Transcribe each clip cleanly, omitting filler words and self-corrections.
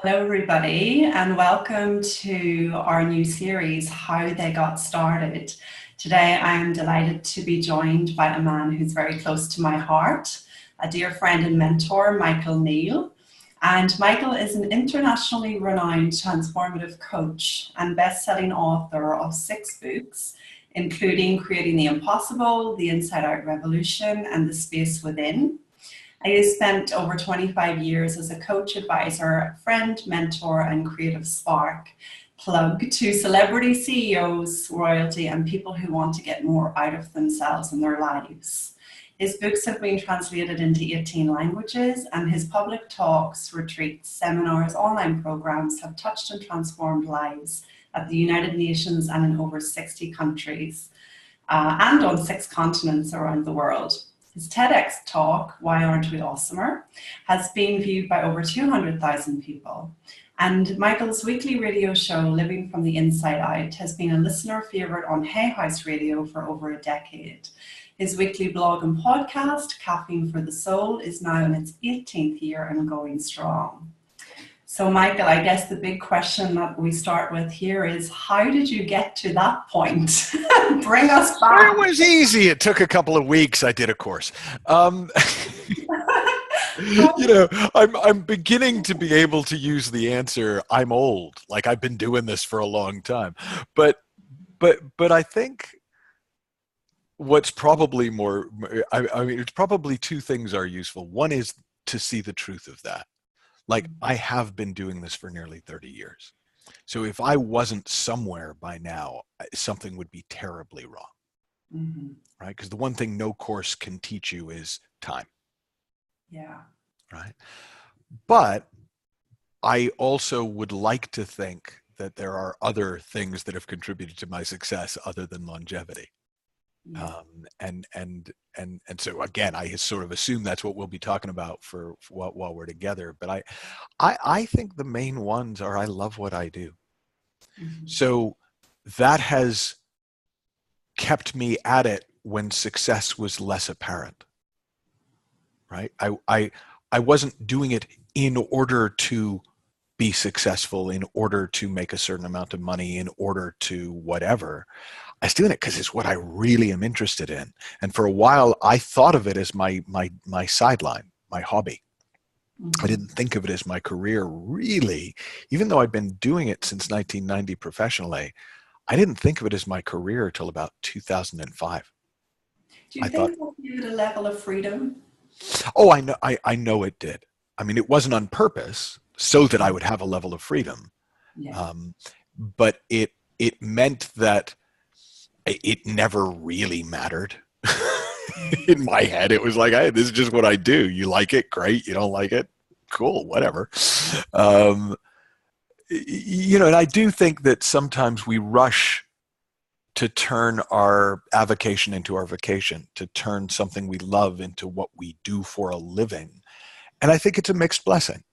Hello, everybody, and welcome to our new series, How They Got Started. Today, I am delighted to be joined by a man who's very close to my heart, a dear friend and mentor, Michael Neill. And Michael is an internationally renowned transformative coach and best-selling author of 6 books, including Creating the Impossible, The Inside Out Revolution, and The Space Within. I have spent over 25 years as a coach, advisor, friend, mentor, and creative spark plug to celebrity CEOs, royalty, and people who want to get more out of themselves and their lives. His books have been translated into 18 languages, and his public talks, retreats, seminars, online programs have touched and transformed lives at the United Nations and in over 60 countries, and on 6 continents around the world. His TEDx talk, Why Aren't We Awesomer?, has been viewed by over 200,000 people. And Michael's weekly radio show, Living from the Inside Out, has been a listener favorite on Hay House Radio for over a decade. His weekly blog and podcast, Caffeine for the Soul, is now in its 18th year and going strong. So Michael, I guess the big question that we start with here is, how did you get to that point? Bring us back. It was easy. It took a couple of weeks. I did a course. I'm beginning to be able to use the answer, I'm old. Like, I've been doing this for a long time. But I think what's probably more, it's probably 2 things are useful. One is to see the truth of that. Like, I have been doing this for nearly 30 years. So if I wasn't somewhere by now, something would be terribly wrong, right? Because the one thing no course can teach you is time. Yeah. Right? But I also would like to think that there are other things that have contributed to my success other than longevity. Yeah. And so again, I sort of assume that's what we'll be talking about for while we're together. But I think the main ones are, I love what I do. So that has kept me at it when success was less apparent, right? I wasn't doing it in order to be successful, in order to make a certain amount of money, in order to whatever. I was doing it because it's what I really am interested in. And for a while, I thought of it as my sideline, my hobby. I didn't think of it as my career, really. Even though I'd been doing it since 1990 professionally, I didn't think of it as my career till about 2005. Do you think that gave it a level of freedom? Oh, I know it did. I mean, it wasn't on purpose so that I would have a level of freedom. Yeah. But it meant that it never really mattered. In my head, it was like, hey, this is just what I do. You like it? Great. You don't like it? Cool, whatever. And I do think that sometimes we rush to turn our avocation into our vocation, to turn something we love into what we do for a living. And I think it's a mixed blessing.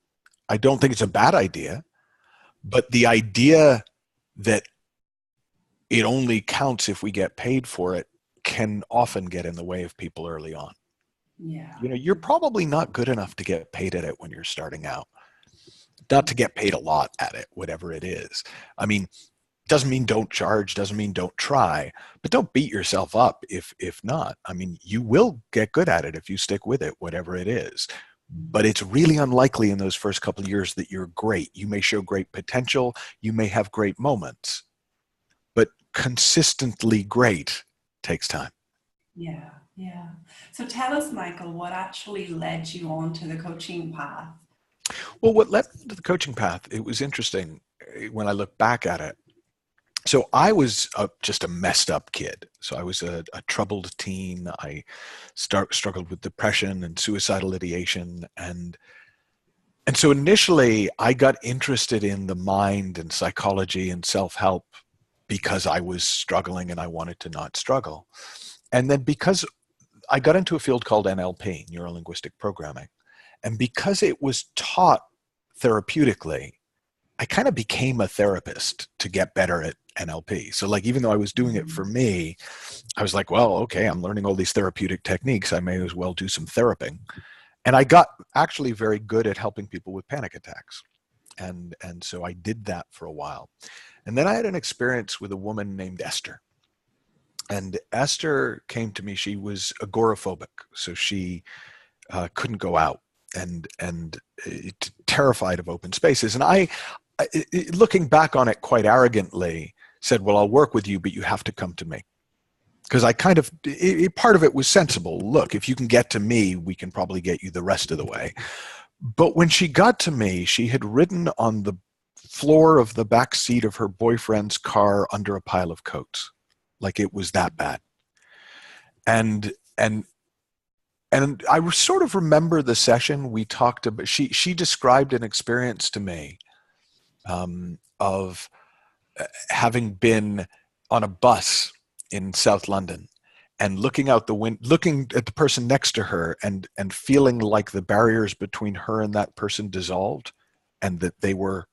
I don't think it's a bad idea, but the idea that it only counts if we get paid for it can often get in the way of people early on. Yeah. You're probably not good enough to get paid at it when you're starting out. Not to get paid a lot at it, whatever it is. I mean, doesn't mean don't charge, doesn't mean don't try, but don't beat yourself up if not. I mean, you will get good at it if you stick with it, whatever it is. But it's really unlikely in those first couple of years that you're great. You may show great potential, you may have great moments, but consistently great takes time. Yeah. So tell us, Michael, what actually led you on to the coaching path? Well, what led to the coaching path, it was interesting when I look back at it. So I was just a messed up kid. So I was a troubled teen. I struggled with depression and suicidal ideation. And so initially I got interested in the mind and psychology and self-help because I was struggling and I wanted to not struggle. And then because I got into a field called NLP, neuro-linguistic programming, and because it was taught therapeutically, I kind of became a therapist to get better at NLP. So like, even though I was doing it for me, I was like, well, okay, I'm learning all these therapeutic techniques. I may as well do some theraping. And I got actually very good at helping people with panic attacks. And so I did that for a while. And then I had an experience with a woman named Esther. And Esther came to me. She was agoraphobic, so she couldn't go out, and terrified of open spaces. And I, looking back on it quite arrogantly, said, well, I'll work with you, but you have to come to me. Because I kind of, part of it was sensible. Look, if you can get to me, we can probably get you the rest of the way. But when she got to me, she had ridden on the floor of the back seat of her boyfriend's car under a pile of coats. Like it was that bad. And I sort of remember the session we talked about. She described an experience to me of having been on a bus in South London and looking out the window, looking at the person next to her, and feeling like the barriers between her and that person dissolved, and that they were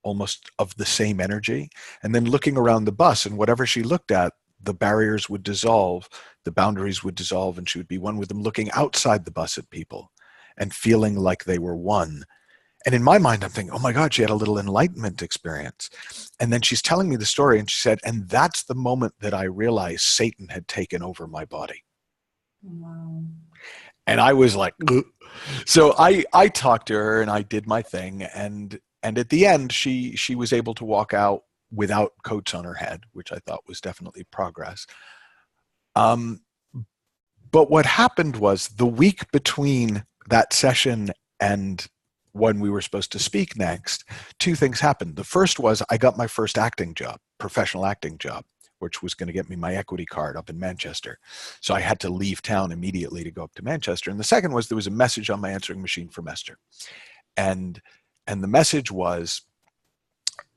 almost of the same energy. And then looking around the bus, and whatever she looked at, the barriers would dissolve, the boundaries would dissolve, and she would be one with them, looking outside the bus at people and feeling like they were one. And in my mind, I'm thinking, oh my God, she had a little enlightenment experience. And then she's telling me the story, and she said, and that's the moment that I realized Satan had taken over my body. Wow. And I was like, ugh. So I talked to her and I did my thing. And at the end, she was able to walk out without coats on her head, which I thought was definitely progress. But what happened was, the week between that session and when we were supposed to speak next, two things happened. The first was I got my first acting job, professional acting job, which was going to get me my equity card up in Manchester. So I had to leave town immediately to go up to Manchester. And the second was, there was a message on my answering machine from Esther. And the message was,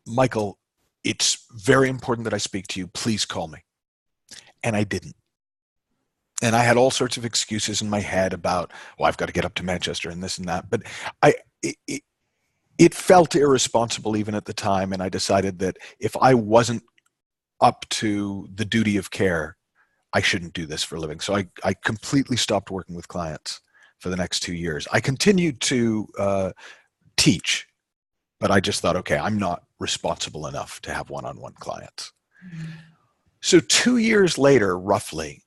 Michael, it's very important that I speak to you. Please call me. And I didn't. And I had all sorts of excuses in my head about, well, I've got to get up to Manchester and this and that. But it felt irresponsible even at the time. And I decided that if I wasn't up to the duty of care, I shouldn't do this for a living. So I completely stopped working with clients for the next 2 years. I continued to teach, but I just thought, okay, I'm not responsible enough to have one-on-one clients. Mm-hmm. So 2 years later, roughly,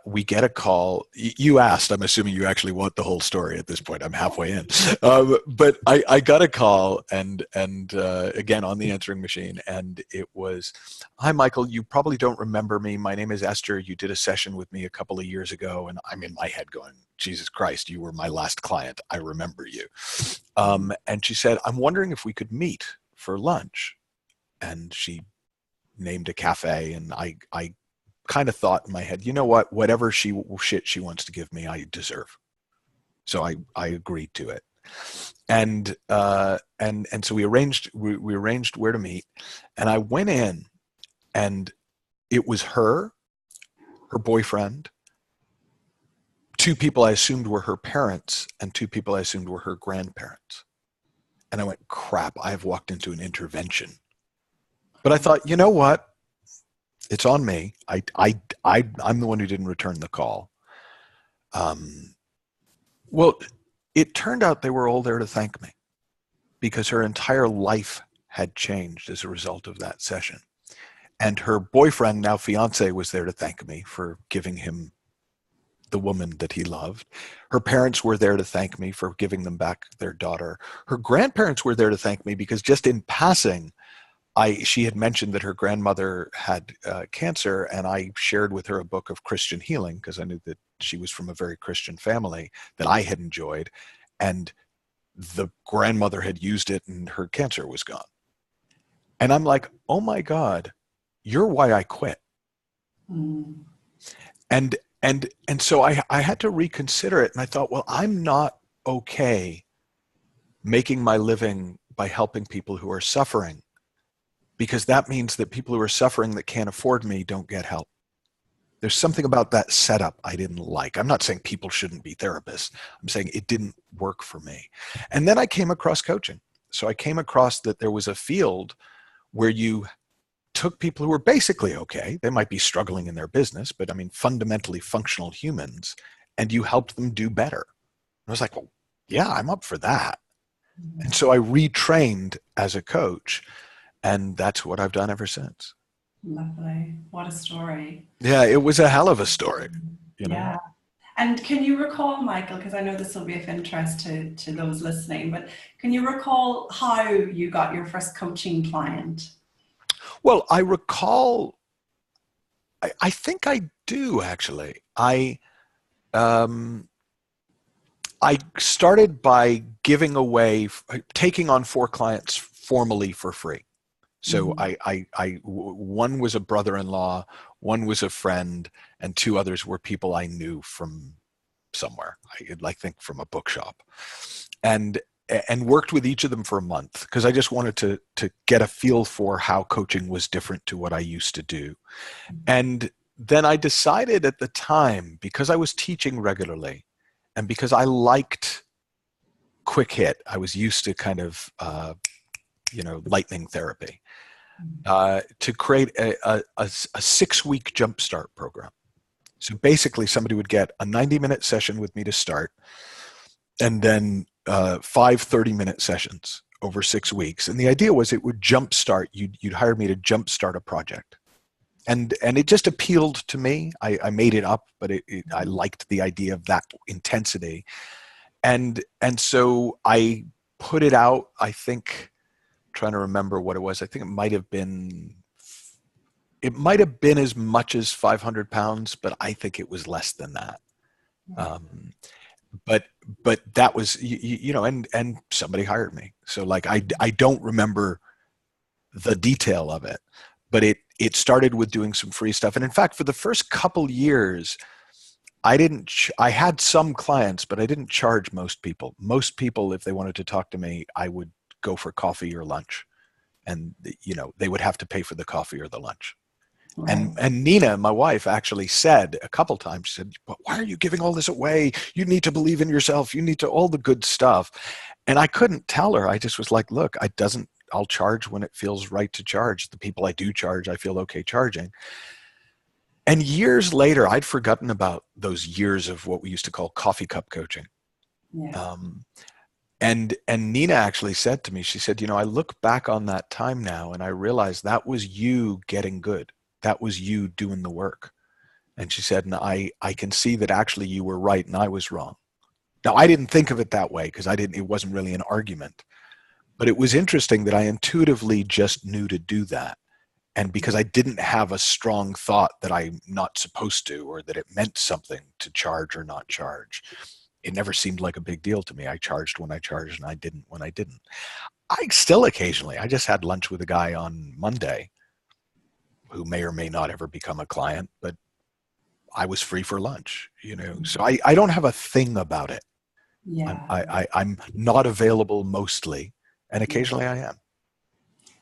we get a call. You asked, I'm assuming you actually want the whole story at this point. I'm halfway in. But I got a call, and again, on the answering machine, and it was, hi, Michael, you probably don't remember me. My name is Esther. You did a session with me a couple of years ago. And I'm in my head going, Jesus Christ, you were my last client. I remember you. And she said, I'm wondering if we could meet for lunch. And she named a cafe, and I kind of thought in my head, you know what, whatever shit she wants to give me, I deserve. So I agreed to it. And so we arranged where to meet, and I went in, and it was her boyfriend, two people I assumed were her parents, and two people I assumed were her grandparents. And I went, crap, I have walked into an intervention. But I thought, you know what? It's on me. I'm the one who didn't return the call. Well, it turned out they were all there to thank me, because her entire life had changed as a result of that session. And her boyfriend, now fiance, was there to thank me for giving him the woman that he loved. Her parents were there to thank me for giving them back their daughter. Her grandparents were there to thank me because, just in passing, she had mentioned that her grandmother had cancer, and I shared with her a book of Christian healing, because I knew that she was from a very Christian family that I had enjoyed, and the grandmother had used it and her cancer was gone. And I'm like, oh my God, you're why I quit. Mm. And so I had to reconsider it, and I thought, well, I'm not okay making my living by helping people who are suffering, because that means that people who are suffering that can't afford me don't get help. There's something about that setup I didn't like. I'm not saying people shouldn't be therapists. I'm saying it didn't work for me. And then I came across coaching. So I came across that there was a field where you took people who were basically okay. They might be struggling in their business, but I mean, fundamentally functional humans, and you helped them do better. And I was like, well, yeah, I'm up for that. And so I retrained as a coach, and that's what I've done ever since. Lovely. What a story. Yeah, it was a hell of a story, you know. Yeah. And can you recall, Michael, because I know this will be of interest to those listening, but can you recall how you got your first coaching client? Well, I recall, I think I do actually. Um, I started by giving away, taking on 4 clients formally for free. So one was a brother-in-law, one was a friend, and 2 others were people I knew from somewhere. I think from a bookshop, and worked with each of them for a month because I just wanted to get a feel for how coaching was different to what I used to do. And then I decided at the time, because I was teaching regularly and because I liked quick hit, I was used to kind of lightning therapy, to create a 6-week jumpstart program. So basically somebody would get a 90-minute session with me to start, and then 5 30-minute sessions over 6 weeks. And the idea was it would jumpstart, you'd hire me to jumpstart a project. And it just appealed to me. I made it up, but I liked the idea of that intensity. And so I put it out, I think, trying to remember what it was. I think it might have been as much as 500 pounds, but I think it was less than that. But that was, and somebody hired me. So like, I don't remember the detail of it, but it started with doing some free stuff. And in fact, for the first couple years, I had some clients, but I didn't charge most people. Most people, if they wanted to talk to me, I would go for coffee or lunch, and they would have to pay for the coffee or the lunch. Right. And Nina, my wife, actually said a couple times, she said, "But why are you giving all this away? You need to believe in yourself. You need to," all the good stuff. And I couldn't tell her. I just was like, look, I'll charge when it feels right to charge. The people I do charge, I feel okay charging. And years later, I'd forgotten about those years of what we used to call coffee cup coaching. Yeah. And Nina actually said to me, she said, I look back on that time now and I realize that was you getting good. That was you doing the work. And she said, and I can see that actually you were right and I was wrong. Now, I didn't think of it that way because it wasn't really an argument. But it was interesting that I intuitively just knew to do that. And because I didn't have a strong thought that I'm not supposed to, or that it meant something to charge or not charge, it never seemed like a big deal to me. I charged when I charged and I didn't when I didn't. I still occasionally, I just had lunch with a guy on Monday who may or may not ever become a client, but I was free for lunch, So I don't have a thing about it. Yeah. I'm not available mostly, and occasionally I am.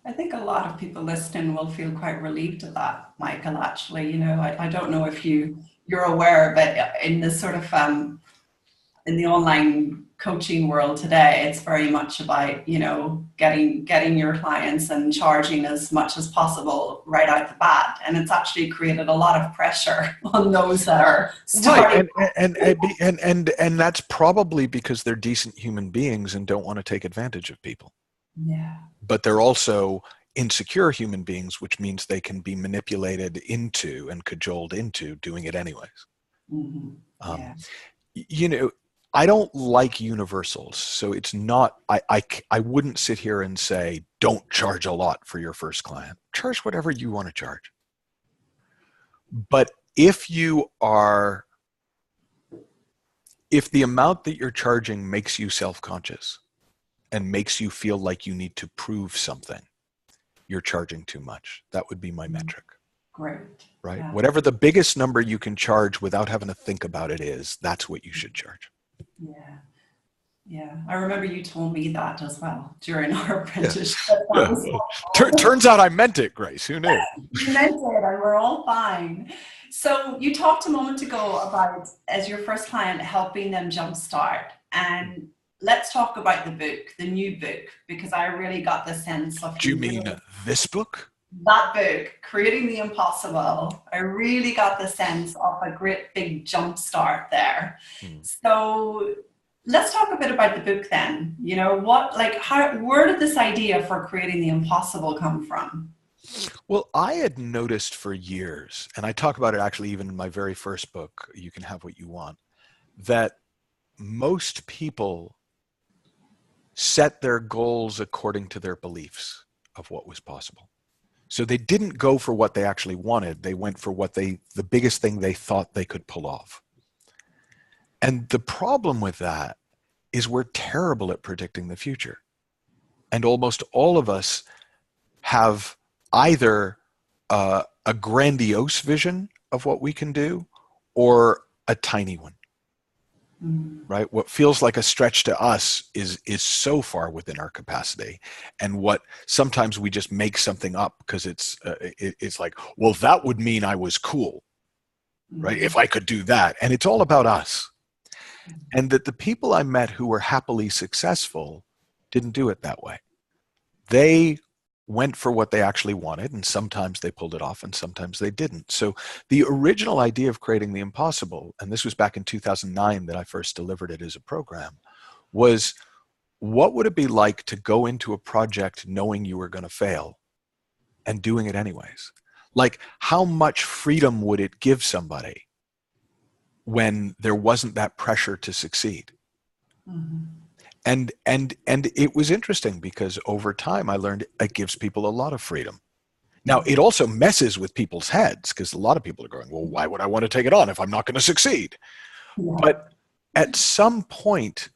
I think a lot of people listening will feel quite relieved at that, Michael, actually. I don't know if you're aware, but in this sort of in the online coaching world today, it's very much about, getting your clients and charging as much as possible right out the bat. And it's actually created a lot of pressure on those that are starting. Right. And that's probably because they're decent human beings and don't want to take advantage of people. Yeah. But they're also insecure human beings, which means they can be manipulated into and cajoled into doing it anyways. Yeah. I don't like universals, so it's not, I wouldn't sit here and say, don't charge a lot for your first client. Charge whatever you want to charge. But if the amount that you're charging makes you self-conscious and makes you feel like you need to prove something, you're charging too much. That would be my metric. Great. Right? Yeah. Whatever the biggest number you can charge without having to think about it is, that's what you should charge. Yeah. Yeah. I remember you told me that as well during our apprenticeship. Yeah. Turns out I meant it, Grace. Who knew? You meant it, and we're all fine. So you talked a moment ago about, as your first client, helping them jumpstart. And let's talk about the book, the new book, because I really got the sense of... Do you mean this book? That book, Creating the Impossible. I really got the sense of a great big jump start there. So let's talk a bit about the book then. You know, where did this idea for creating the impossible come from? Well, I had noticed for years, and I talk about it actually even in my very first book, You Can Have What You Want, that most people set their goals according to their beliefs of what was possible. So they didn't go for what they actually wanted. They went for the biggest thing they thought they could pull off. And the problem with that is we're terrible at predicting the future. And almost all of us have either a grandiose vision of what we can do or a tiny one. Right? What feels like a stretch to us is so far within our capacity, and what sometimes we just make something up because it's like, well, that would mean I was cool, right? If I could do that, and it's all about us. And that the people I met who were happily successful didn't do it that way. They went for what they actually wanted, and sometimes they pulled it off and sometimes they didn't. So the original idea of creating the impossible, and this was back in 2009 that I first delivered it as a program, was what would it be like to go into a project knowing you were going to fail and doing it anyways? Like, how much freedom would it give somebody when there wasn't that pressure to succeed? And it was interesting because over time I learned it gives people a lot of freedom. Now, it also messes with people's heads because a lot of people are going, well, why would I want to take it on if I'm not going to succeed? Yeah. But at some point,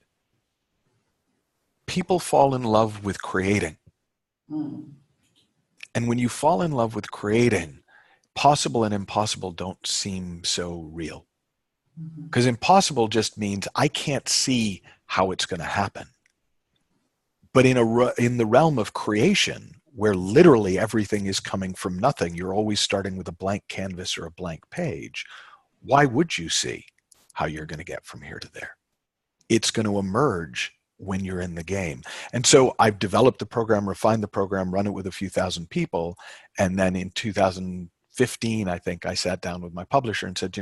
people fall in love with creating. And when you fall in love with creating, possible and impossible don't seem so real. Because impossible just means I can't see how it's going to happen. But in the realm of creation, where literally everything is coming from nothing, you're always starting with a blank canvas or a blank page. Why would you see how you're going to get from here to there? It's going to emerge when you're in the game. And so I've developed the program, refined the program, run it with a few thousand people. And then in 2015, I think I sat down with my publisher and said,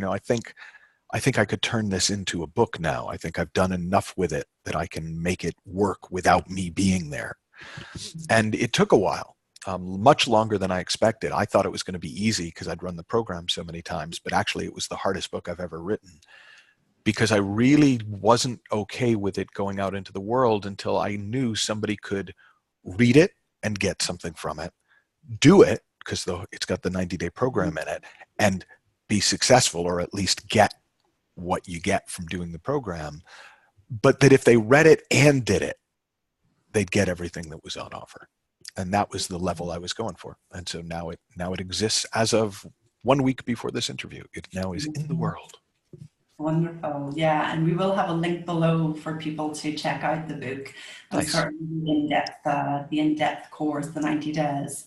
I think I could turn this into a book now. I think I've done enough with it that I can make it work without me being there. And it took a while, much longer than I expected. I thought it was going to be easy because I'd run the program so many times, but actually it was the hardest book I've ever written because I really wasn't okay with it going out into the world until I knew somebody could read it and get something from it, do it, because it's got the 90-day program in it, and be successful or at least get what you get from doing the program, but that if they read it and did it, they'd get everything that was on offer. And that was the level I was going for. And so now it exists as of 1 week before this interview. It now is in the world. Wonderful. Yeah. And we will have a link below for people to check out the book. And Nice. certainly the in-depth course, the 90 days.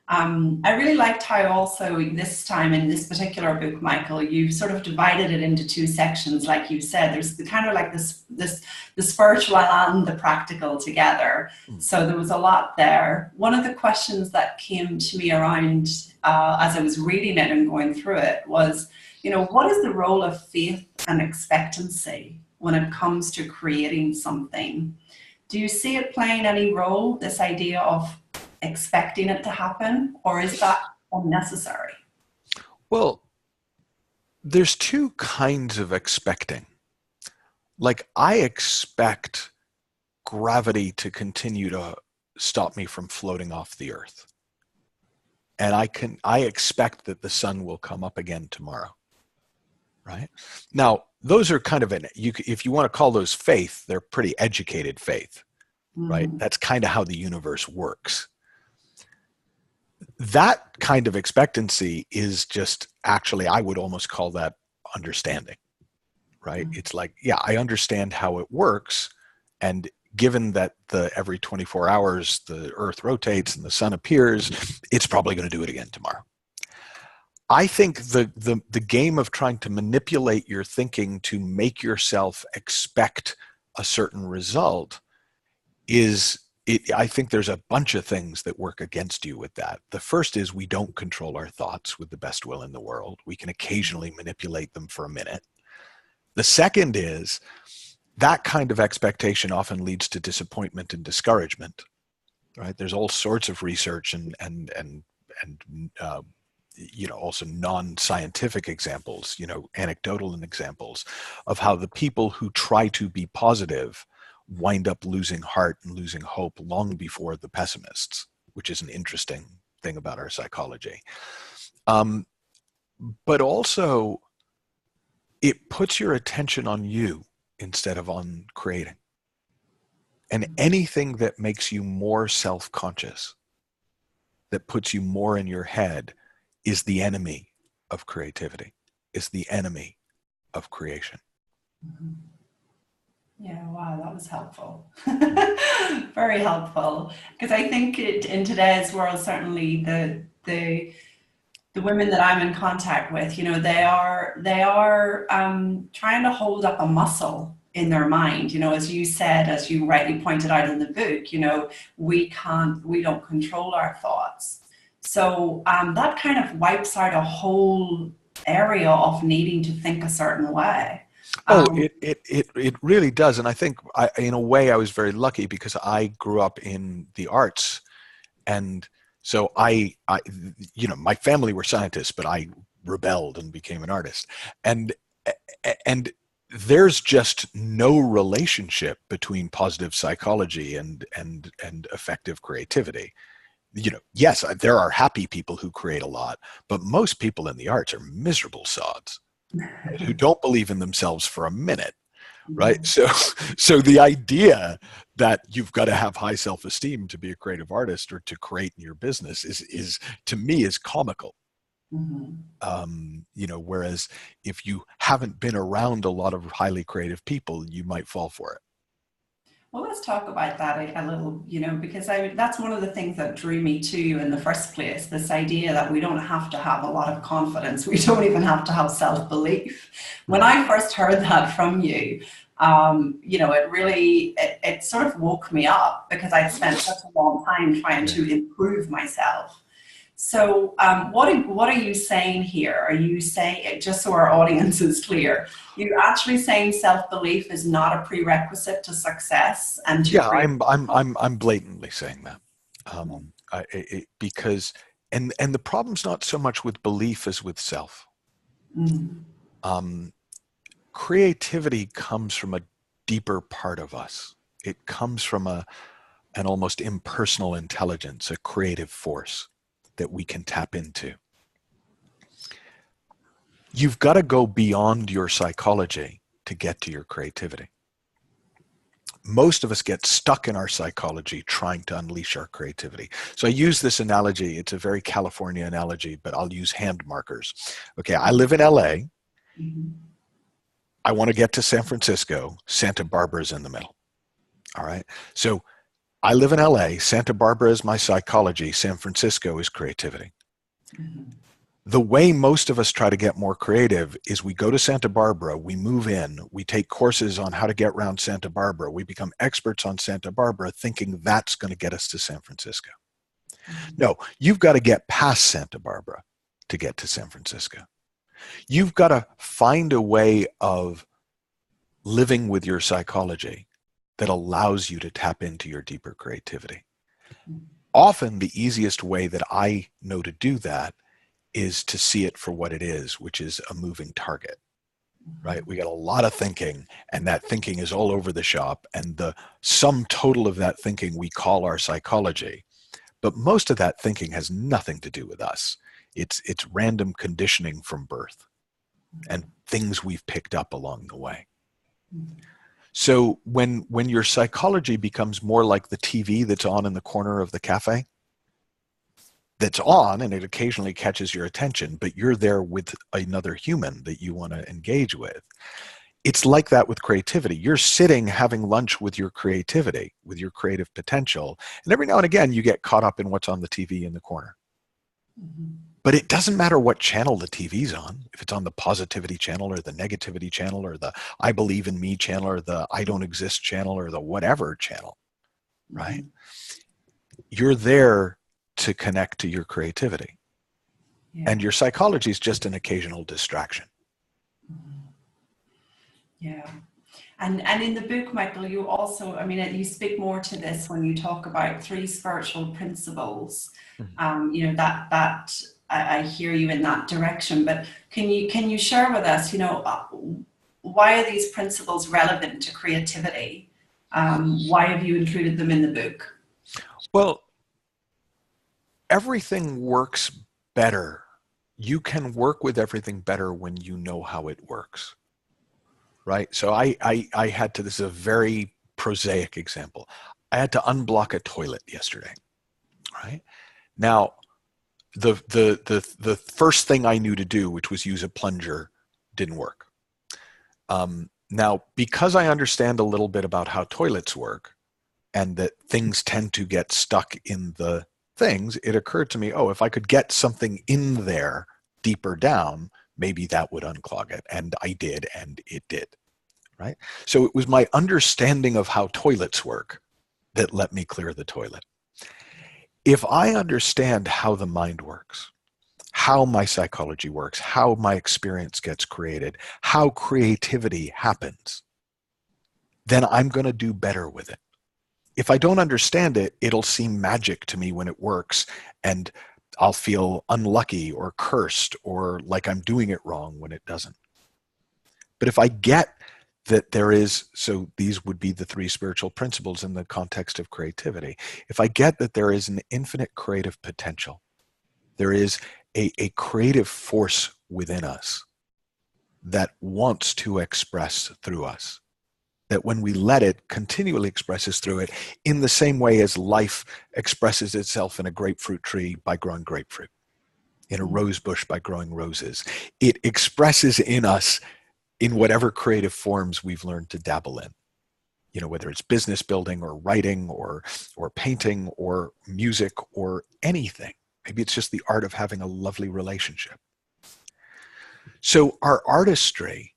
I really liked how also this time in this particular book, Michael, you've sort of divided it into two sections. Like you said, there's kind of like the spiritual and the practical together. So there was a lot there. One of the questions that came to me around as I was reading it and going through it was, what is the role of faith and expectancy when it comes to creating something? Do you see it playing any role, this idea of expecting it to happen, or is that unnecessary? Well, there's two kinds of expecting. Like, I expect gravity to continue to stop me from floating off the earth. And I expect that the sun will come up again tomorrow. Right? Now, those are kind of if you want to call those faith, they're pretty educated faith. Right? That's kind of how the universe works. That kind of expectancy is just actually, I would almost call that understanding, right? It's like, yeah, I understand how it works. And given that every 24 hours, the earth rotates and the sun appears, it's probably going to do it again tomorrow. I think the game of trying to manipulate your thinking to make yourself expect a certain result I think there's a bunch of things that work against you with that. The first is we don't control our thoughts with the best will in the world. We can occasionally manipulate them for a minute. The second is that kind of expectation often leads to disappointment and discouragement, right? There's all sorts of research and also non-scientific examples, anecdotal examples of how the people who try to be positive wind up losing heart and losing hope long before the pessimists, which is an interesting thing about our psychology. But also, it puts your attention on you instead of on creating. And anything that makes you more self-conscious, that puts you more in your head, is the enemy of creativity, is the enemy of creation. Yeah, wow, that was helpful. Very helpful. Because I think in today's world, certainly the women that I'm in contact with, they are trying to hold up a muscle in their mind. As you said, as you rightly pointed out in the book, we don't control our thoughts. So that kind of wipes out a whole area of needing to think a certain way. It really does. And I think in a way I was very lucky because I grew up in the arts, and so I my family were scientists, but I rebelled and became an artist. And there's just no relationship between positive psychology and effective creativity. Yes, there are happy people who create a lot, but most people in the arts are miserable sods, right, who don't believe in themselves for a minute, right? So the idea that you've got to have high self-esteem to be a creative artist or to create in your business is to me is comical. Whereas if you haven't been around a lot of highly creative people, you might fall for it. Well, let's talk about that a little, because that's one of the things that drew me to you in the first place, this idea that we don't have to have a lot of confidence. We don't even have to have self-belief. When I first heard that from you, it really, it sort of woke me up because I'd spent such a long time trying to improve myself. So what are you saying here? Are you saying, just so our audience is clear, you're actually saying self-belief is not a prerequisite to success? And to I'm blatantly saying that because the problem's not so much with belief as with self. Creativity comes from a deeper part of us. It comes from an almost impersonal intelligence, a creative force that we can tap into. You've got to go beyond your psychology to get to your creativity. Most of us get stuck in our psychology trying to unleash our creativity. So I use this analogy. It's a very California analogy, but I'll use hand markers. Okay, I live in LA. I want to get to San Francisco. Santa Barbara's in the middle. All right. So I live in LA. Santa Barbara is my psychology. San Francisco is creativity. The way most of us try to get more creative is we go to Santa Barbara, we move in, we take courses on how to get around Santa Barbara, we become experts on Santa Barbara thinking that's going to get us to San Francisco. No, you've got to get past Santa Barbara to get to San Francisco. You've got to find a way of living with your psychology that allows you to tap into your deeper creativity. Often the easiest way that I know to do that is to see it for what it is, which is a moving target, right? We got a lot of thinking, and that thinking is all over the shop, and the sum total of that thinking we call our psychology. But most of that thinking has nothing to do with us. It's random conditioning from birth and things we've picked up along the way. So when your psychology becomes more like the TV that's on in the corner of the cafe, that's on and it occasionally catches your attention, but you're there with another human that you want to engage with. It's like that with creativity. You're sitting having lunch with your creativity, with your creative potential, and every now and again you get caught up in what's on the TV in the corner. But it doesn't matter what channel the TV's on, if it's on the positivity channel or the negativity channel or the I believe in me channel or the I don't exist channel or the whatever channel, right? You're there to connect to your creativity. And your psychology is just an occasional distraction. Yeah. And in the book, Michael, you also, I mean, you speak more to this when you talk about three spiritual principles. You know, that I hear you in that direction. But can you share with us, you know, why are these principles relevant to creativity? Why have you included them in the book? Well, everything works better. You can work with everything better when you know how it works, right? So I had to, this is a very prosaic example. I had to unblock a toilet yesterday, right? Now, the first thing I knew to do, which was use a plunger, didn't work. Now, because I understand a little bit about how toilets work and that things tend to get stuck in the things, it occurred to me, oh, if I could get something in there deeper down, maybe that would unclog it. And I did, and it did, right? So it was my understanding of how toilets work that let me clear the toilet. If I understand how the mind works, how my psychology works, how my experience gets created, how creativity happens, then I'm going to do better with it. If I don't understand it, it'll seem magic to me when it works, and I'll feel unlucky or cursed or like I'm doing it wrong when it doesn't. But if I get that there is, so these would be the three spiritual principles in the context of creativity. If I get that there is an infinite creative potential, there is a creative force within us that wants to express through us, that when we let it, continually expresses through it, in the same way as life expresses itself in a grapefruit tree by growing grapefruit, in a rose bush by growing roses. It expresses in us in whatever creative forms we've learned to dabble in. You know, whether it's business building or writing or painting or music or anything. Maybe it's just the art of having a lovely relationship. So our artistry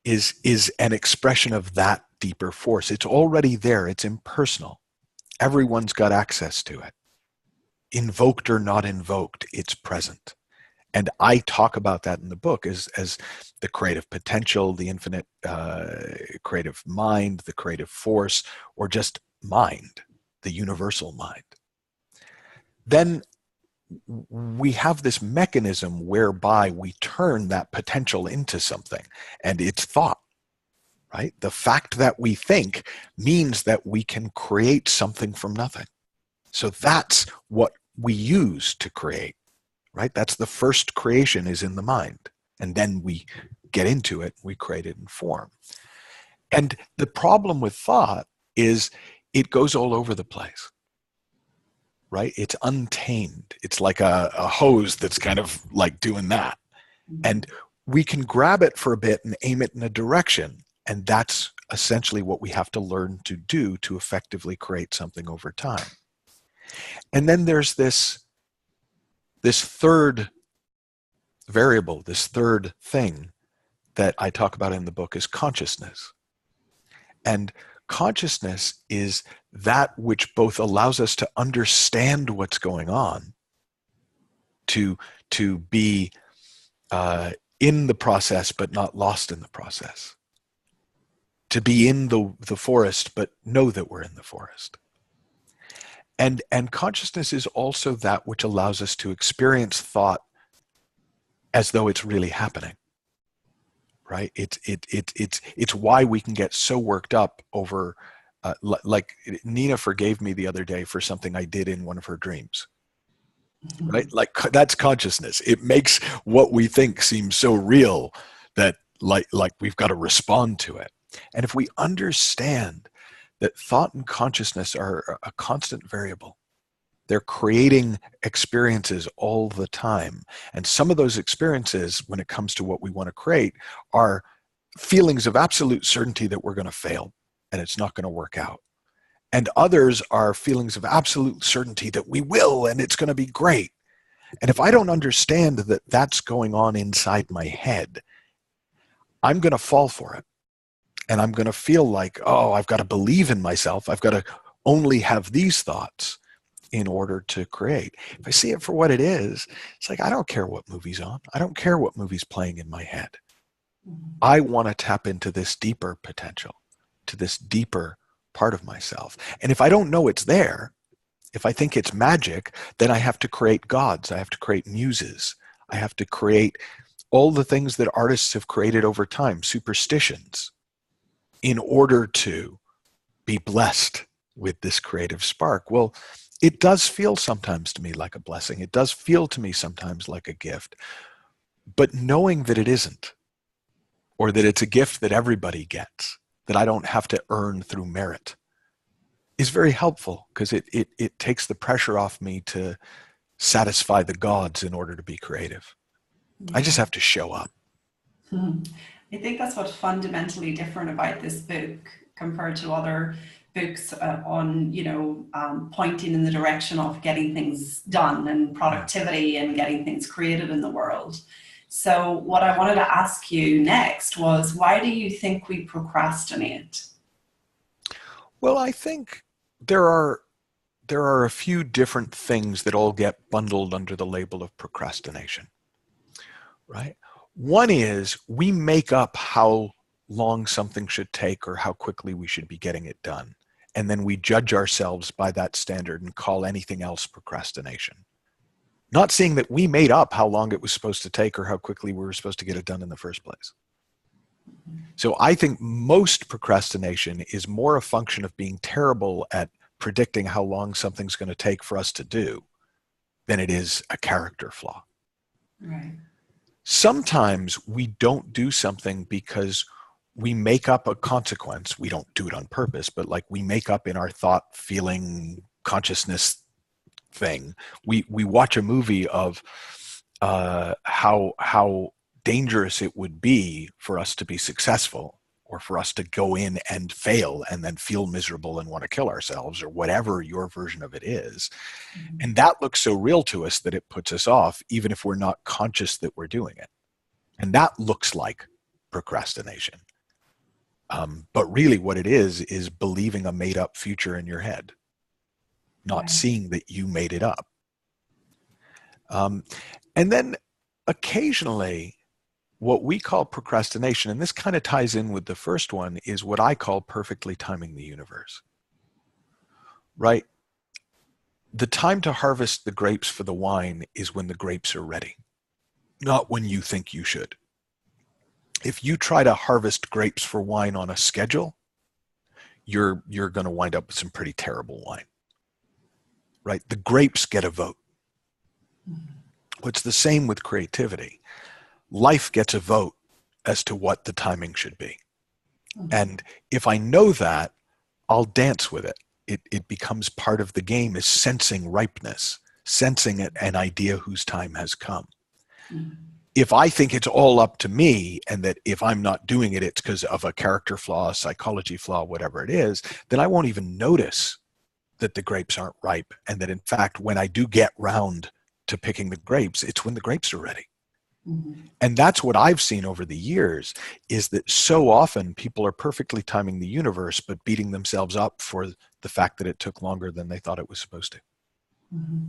is an expression of that deeper force. It's already there. It's impersonal. Everyone's got access to it. Invoked or not invoked, it's present. And I talk about that in the book as the creative potential, the infinite creative mind, the creative force, or just mind, the universal mind. Then we have this mechanism whereby we turn that potential into something, and it's thought, right? The fact that we think means that we can create something from nothing. So that's what we use to create, right? That's the first creation is in the mind. And then we get into it, we create it in form. And the problem with thought is it goes all over the place, right? It's untamed. It's like a hose that's kind of like doing that. And we can grab it for a bit and aim it in a direction. And that's essentially what we have to learn to do to effectively create something over time. And then there's this third variable, this third thing that I talk about in the book is consciousness. And consciousness is that which both allows us to understand what's going on, to be in the process but not lost in the process, to be in the forest but know that we're in the forest. And consciousness is also that which allows us to experience thought as though it's really happening, right? It's why we can get so worked up over, like Nina forgave me the other day for something I did in one of her dreams, right? Like that's consciousness. It makes what we think seem so real that like we've got to respond to it. And if we understand that thought and consciousness are a constant variable, they're creating experiences all the time. And some of those experiences, when it comes to what we want to create, are feelings of absolute certainty that we're going to fail and it's not going to work out. And others are feelings of absolute certainty that we will and it's going to be great. And if I don't understand that that's going on inside my head, I'm going to fall for it. And I'm going to feel like, oh, I've got to believe in myself. I've got to only have these thoughts in order to create. If I see it for what it is, it's like, I don't care what movie's on. I don't care what movie's playing in my head. I want to tap into this deeper potential. to this deeper part of myself. And if I don't know it's there, if I think it's magic, then I have to create gods. I have to create muses. I have to create all the things that artists have created over time, superstitions, in order to be blessed with this creative spark. Well, it does feel sometimes to me like a blessing. It does feel to me sometimes like a gift. But knowing that it isn't, or that it's a gift that everybody gets, that I don't have to earn through merit, is very helpful, because it takes the pressure off me to satisfy the gods in order to be creative. Yeah. I just have to show up. I think that's what's fundamentally different about this book compared to other books on, pointing in the direction of getting things done and productivity and getting things created in the world. So what I wanted to ask you next was, why do you think we procrastinate? Well, I think there are a few different things that all get bundled under the label of procrastination, right? One is we make up how long something should take or how quickly we should be getting it done. And then we judge ourselves by that standard and call anything else procrastination. Not seeing that we made up how long it was supposed to take or how quickly we were supposed to get it done in the first place. So I think most procrastination is more a function of being terrible at predicting how long something's going to take for us to do than it is a character flaw. Right. Sometimes we don't do something because we make up a consequence. We don't do it on purpose, but like we make up in our thought, feeling, consciousness thing. We watch a movie of how dangerous it would be for us to be successful, or for us to go in and fail and then feel miserable and want to kill ourselves, or whatever your version of it is. Mm-hmm. And that looks so real to us that it puts us off, even if we're not conscious that we're doing it. And that looks like procrastination. But really what it is believing a made up future in your head, not Right. seeing that you made it up. And then occasionally, what we call procrastination, and this kind of ties in with the first one, is what I call perfectly timing the universe, right? The time to harvest the grapes for the wine is when the grapes are ready, not when you think you should. If you try to harvest grapes for wine on a schedule, you're going to wind up with some pretty terrible wine, right? The grapes get a vote. It's the same with creativity. Life gets a vote as to what the timing should be. And if I know that, I'll dance with it. It becomes part of the game, is sensing ripeness, sensing an idea whose time has come. If I think it's all up to me, and that if I'm not doing it, it's because of a character flaw, a psychology flaw, whatever it is, then I won't even notice that the grapes aren't ripe. And that in fact, when I do get round to picking the grapes, it's when the grapes are ready. Mm-hmm. And that's what I've seen over the years, is that so often people are perfectly timing the universe, but beating themselves up for the fact that it took longer than they thought it was supposed to. Mm-hmm.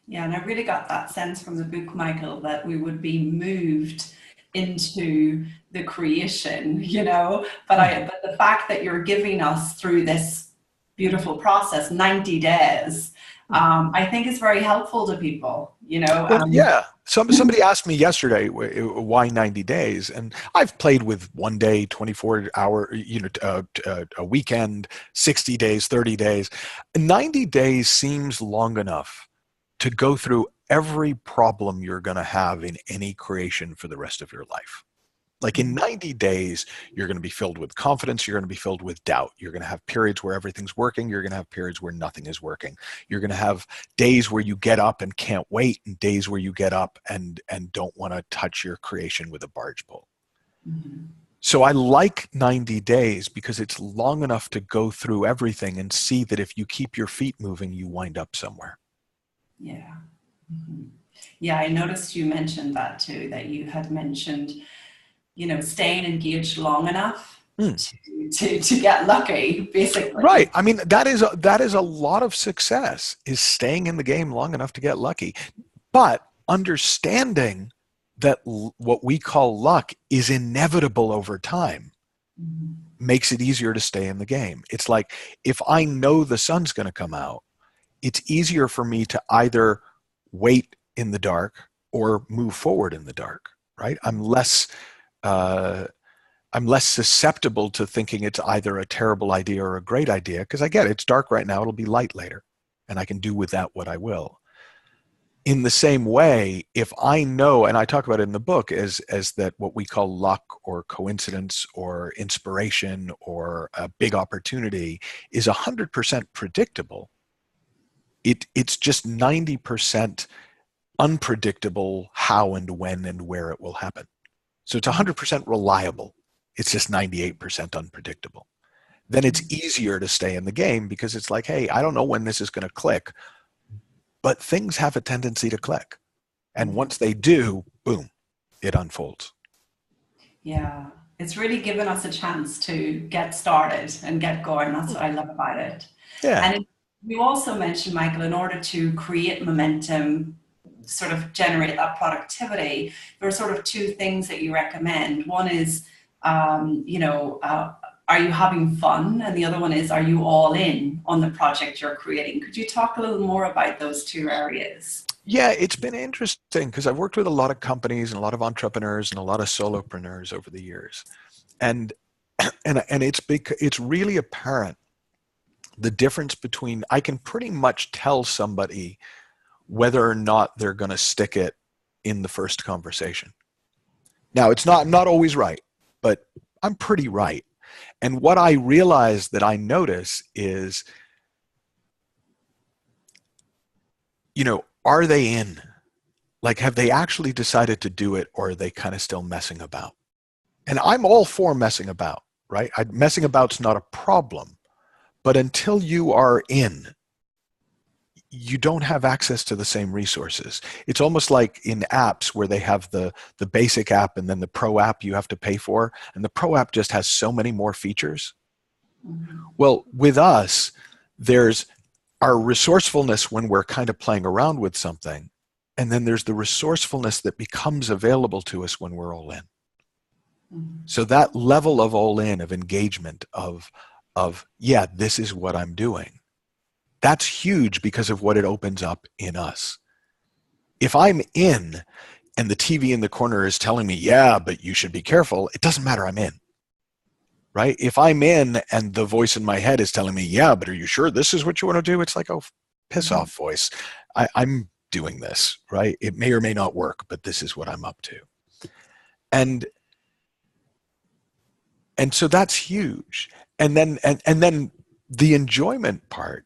Yeah, and I really got that sense from the book, Michael, that we would be moved into the creation, but the fact that you're giving us through this beautiful process, 90 days, I think is very helpful to people, Well, yeah. Somebody asked me yesterday, why 90 days? And I've played with 1 day, 24 hour, a weekend, 60 days, 30 days. 90 days seems long enough to go through every problem you're going to have in any creation for the rest of your life. Like in 90 days, you're going to be filled with confidence. You're going to be filled with doubt. You're going to have periods where everything's working. You're going to have periods where nothing is working. You're going to have days where you get up and can't wait, and days where you get up and don't want to touch your creation with a barge pole. Mm-hmm. So I like 90 days because it's long enough to go through everything and see that if you keep your feet moving, you wind up somewhere. Yeah. Mm-hmm. Yeah, I noticed you mentioned that too, that you had mentioned staying engaged long enough to get lucky, basically. Right. I mean, that is a lot of success, is staying in the game long enough to get lucky. But understanding that what we call luck is inevitable over time makes it easier to stay in the game. It's like, if I know the sun's going to come out, it's easier for me to either wait in the dark or move forward in the dark, right? I'm less susceptible to thinking it's either a terrible idea or a great idea, because I get it, it's dark right now, it'll be light later, and I can do with that what I will. In the same way, if I know, and I talk about it in the book as that what we call luck or coincidence or inspiration or a big opportunity is 100% predictable, it's just 90% unpredictable how and when and where it will happen. So it's 100% reliable. It's just 98% unpredictable. Then it's easier to stay in the game because it's like, hey, I don't know when this is going to click, but things have a tendency to click. And once they do, boom, it unfolds. Yeah, it's really given us a chance to get started and get going. That's what I love about it. Yeah. And you also mentioned, Michael, in order to create momentum, sort of generate that productivity, there are sort of two things that you recommend. One is, are you having fun? And the other one is, are you all in on the project you're creating? Could you talk a little more about those two areas? Yeah, it's been interesting because I've worked with a lot of companies and a lot of entrepreneurs and a lot of solopreneurs over the years. And it's really apparent the difference between, I can pretty much tell somebody whether or not they're going to stick it in the first conversation. Now, I'm not always right, but I'm pretty right. And what I realize that I notice is, are they in? Like, have they actually decided to do it, or are they kind of still messing about? And I'm all for messing about, right? Messing about's not a problem. But until you are in, you don't have access to the same resources. It's almost like in apps where they have the basic app and then the pro app you have to pay for, and the pro app just has so many more features. Mm-hmm. Well, with us, there's our resourcefulness when we're kind of playing around with something, and then there's the resourcefulness that becomes available to us when we're all in. Mm-hmm. So that level of all in, of engagement, of yeah, this is what I'm doing, that's huge because of what it opens up in us. If I'm in and the TV in the corner is telling me, yeah, but you should be careful, it doesn't matter, I'm in, right? If I'm in and the voice in my head is telling me, yeah, but are you sure this is what you want to do? It's like, oh, piss off, voice. I'm doing this, right? It may or may not work, but this is what I'm up to. And so that's huge. And then the enjoyment part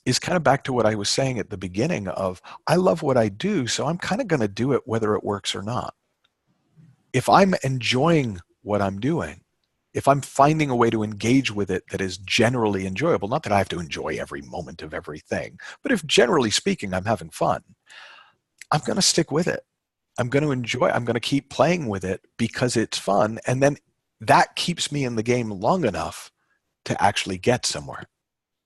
is kind of back to what I was saying at the beginning of, I love what I do, so I'm kind of going to do it whether it works or not. If I'm enjoying what I'm doing, if I'm finding a way to engage with it that is generally enjoyable, not that I have to enjoy every moment of everything, but if generally speaking I'm having fun, I'm going to stick with it. I'm going to enjoy it. I'm going to keep playing with it because it's fun, and then that keeps me in the game long enough to actually get somewhere.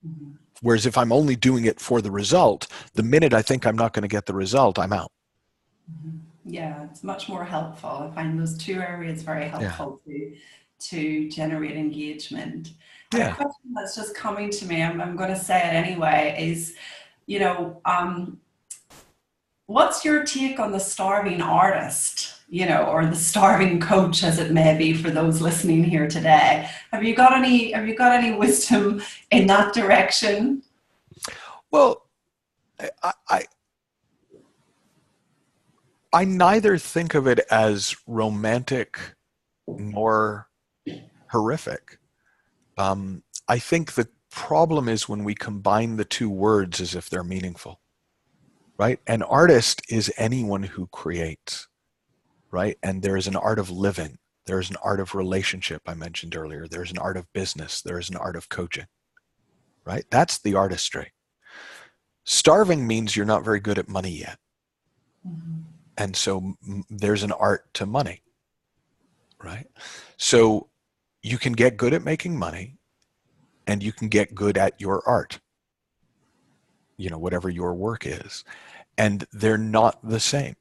Mm-hmm. Whereas if I'm only doing it for the result, the minute I think I'm not going to get the result, I'm out. Yeah, it's much more helpful. I find those two areas very helpful to generate engagement. And a question that's just coming to me, I'm going to say it anyway, is, what's your take on the starving artist, or the starving coach, as it may be for those listening here today? Have you got any wisdom in that direction? Well, I neither think of it as romantic nor horrific. I think the problem is when we combine the two words as if they're meaningful, right? An artist is anyone who creates, right? And there is an art of living. There's an art of relationship I mentioned earlier. There's an art of business. There's an art of coaching, right? That's the artistry. Starving means you're not very good at money yet. Mm-hmm. And so there's an art to money, right? So you can get good at making money and you can get good at your art, whatever your work is. And they're not the same.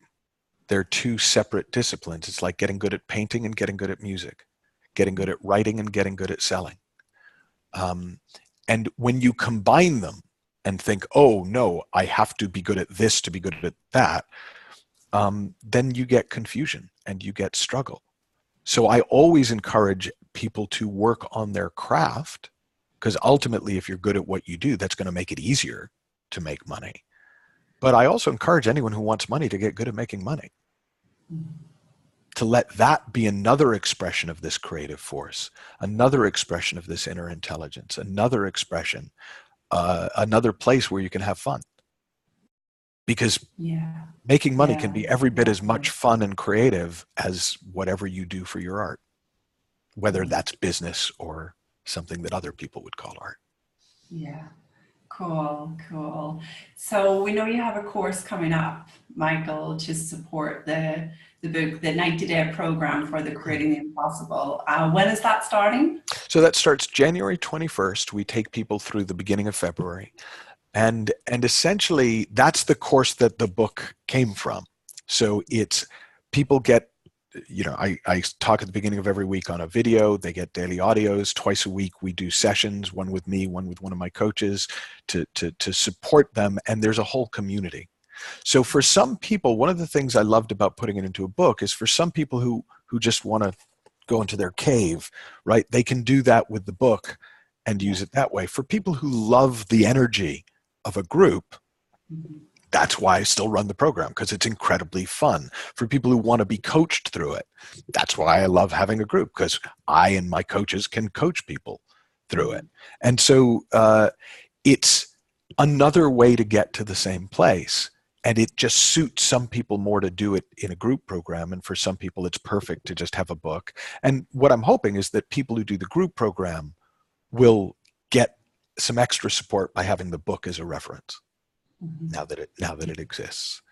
They're two separate disciplines. It's like getting good at painting and getting good at music. getting good at writing, and getting good at selling. And when you combine them and think, oh no, I have to be good at this to be good at that, then you get confusion and you get struggle. So I always encourage people to work on their craft, because ultimately, if you're good at what you do, that's going to make it easier to make money. But I also encourage anyone who wants money to get good at making money, to let that be another expression of this creative force, another expression of this inner intelligence, another expression, another place where you can have fun. Because making money can be every bit as much fun and creative as whatever you do for your art, whether that's business or something that other people would call art. Yeah. Cool, cool. So we know you have a course coming up, Michael, to support the book, the 90-day program for the Creating the Impossible. When is that starting? So that starts January 21st. We take people through the beginning of February. And essentially, that's the course that the book came from. So it's, people get, I talk at the beginning of every week on a video. They get daily audios. Twice a week, we do sessions, one with me, one with one of my coaches, to support them. And there's a whole community. So for some people, one of the things I loved about putting it into a book is, for some people who just want to go into their cave, right? They can do that with the book and use it that way. For people who love the energy of a group, that's why I still run the program, because it's incredibly fun. For people who want to be coached through it, that's why I love having a group, because I and my coaches can coach people through it. And so it's another way to get to the same place. And it just suits some people more to do it in a group program. And for some people, it's perfect to just have a book. And what I'm hoping is that people who do the group program will get some extra support by having the book as a reference, now that it exists.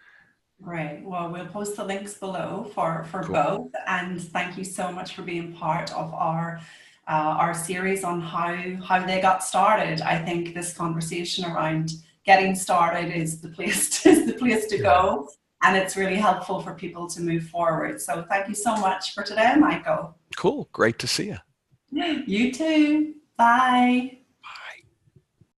Great. Well, we'll post the links below for Cool. both. And thank you so much for being part of our series on how they got started. I think this conversation around getting started is the place to go, and it's really helpful for people to move forward. So thank you so much for today, Michael. Cool. Great to see you. You too. Bye.